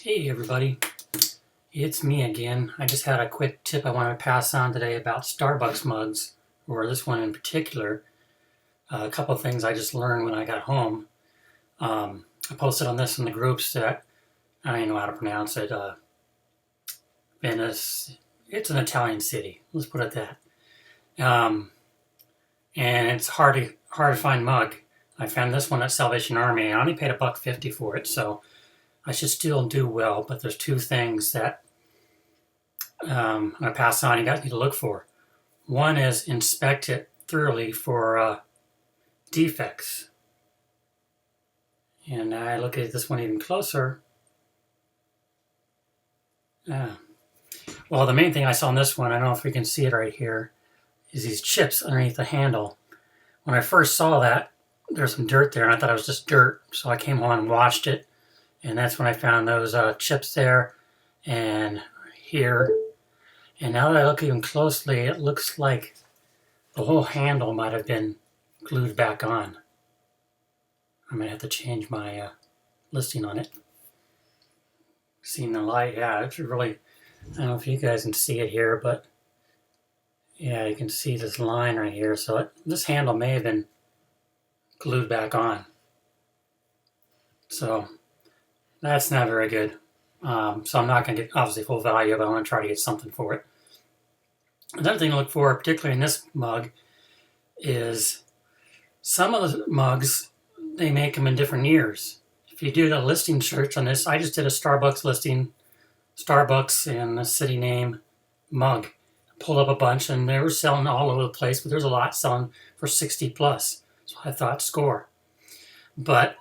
Hey everybody, it's me again. I just had a quick tip I want to pass on today about Starbucks mugs, or this one in particular. A couple of things I just learned when I got home. I posted on this in the groups that I don't even know how to pronounce it. Venice. It's an Italian city. Let's put it that. Um, and it's hard to find mug. I found this one at Salvation Army. I only paid $1.50 for it, so I should still do well. But there's two things that I'm going to pass on you guys need to look for. One is inspect it thoroughly for defects. And I look at this one even closer. Well, the main thing I saw in this one, I don't know if we can see it right here, is these chips underneath the handle. When I first saw that, there's some dirt there, and I thought it was just dirt. So I came home and washed it, and that's when I found those chips there and here. And now that I look even closely, it looks like the whole handle might have been glued back on. I'm going to have to change my listing on it. Seeing the light, yeah, it's really, I don't know if you guys can see it here, but yeah, you can see this line right here. So this handle may have been glued back on. So that's not very good. So I'm not going to get, obviously, full value, but I want to try to get something for it. Another thing to look for, particularly in this mug, is some of the mugs, they make them in different years. If you do the listing search on this, I just did a Starbucks listing, Starbucks and the city name mug. Pulled up a bunch, and they were selling all over the place, but there's a lot selling for 60 plus. So I thought score. But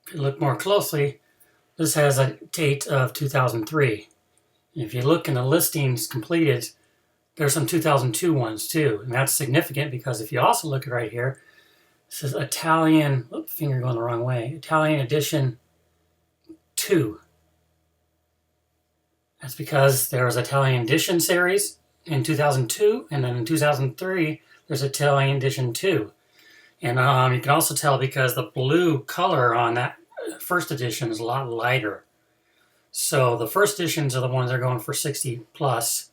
if you look more closely, this has a date of 2003. And if you look in the listings completed, there's some 2002 ones too. And that's significant because if you also look at right here, it says Italian, finger going the wrong way, Italian edition 2. That's because there was Italian edition series in 2002, and then in 2003, there's Italian edition 2. And you can also tell because the blue color on that first edition is a lot lighter. So the first editions are the ones that are going for 60 plus.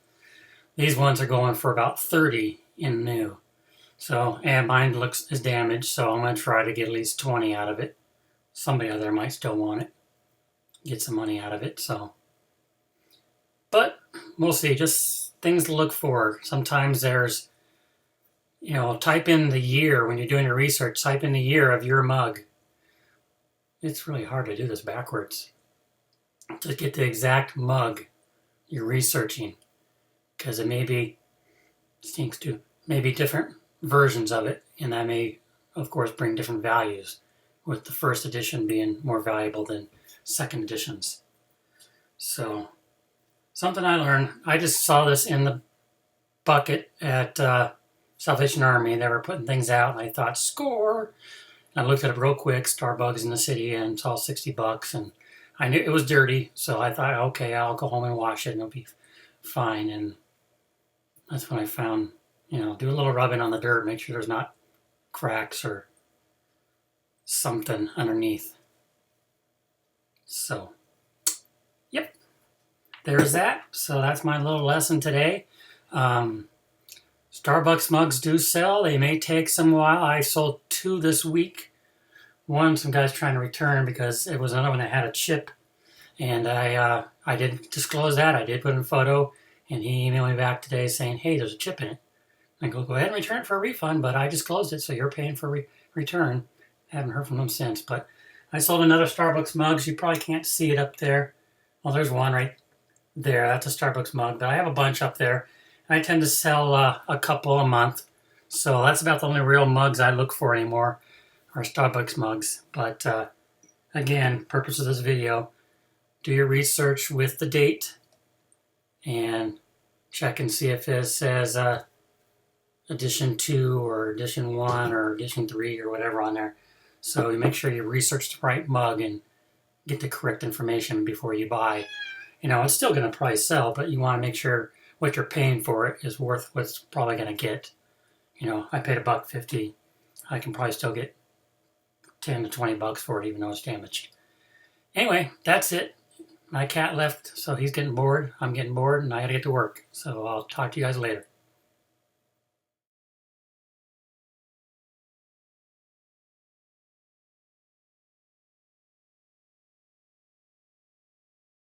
These ones are going for about 30 in new. So, and mine is damaged, so I'm going to try to get at least 20 out of it. Somebody out there might still want it. Get some money out of it, so. But we'll see, just things to look for. Sometimes there's, type in the year when you're doing your research, type in the year of your mug. It's really hard to do this backwards. To get the exact mug you're researching. Because it may be, maybe different versions of it, and that may, of course, bring different values, with the first edition being more valuable than second editions. So, something I learned, I just saw this in the bucket at Salvation Army. They were putting things out, and I thought, score! I looked at it real quick, Starbucks in the city, and it's all $60, and I knew it was dirty, so I thought, okay, I'll go home and wash it, and it'll be fine. And that's when I found, do a little rubbing on the dirt, make sure there's not cracks or something underneath. So, yep, there's that. So that's my little lesson today. Starbucks mugs do sell. They may take some while. I sold 2 this week. One, some guy's trying to return because it was another one that had a chip. And I did disclose that. I did put in a photo. And he emailed me back today saying, hey, there's a chip in it. I go ahead and return it for a refund, but I disclosed it, so you're paying for return. I haven't heard from them since. But I sold another Starbucks mug. You probably can't see it up there. Well, there's one right there. That's a Starbucks mug. But I have a bunch up there. I tend to sell a couple a month. So that's about the only real mugs I look for anymore are Starbucks mugs. But again, purpose of this video, do your research with the date and check and see if it says edition 2 or edition 1 or edition 3 or whatever on there. So you make sure you research the right mug and get the correct information before you buy. It's still going to probably sell, but you want to make sure what you're paying for it is worth what's probably going to get. I paid $1.50. I can probably still get 10 to 20 bucks for it, even though it's damaged. Anyway, that's it. My cat left, so he's getting bored. I'm getting bored, and I gotta get to work. So I'll talk to you guys later.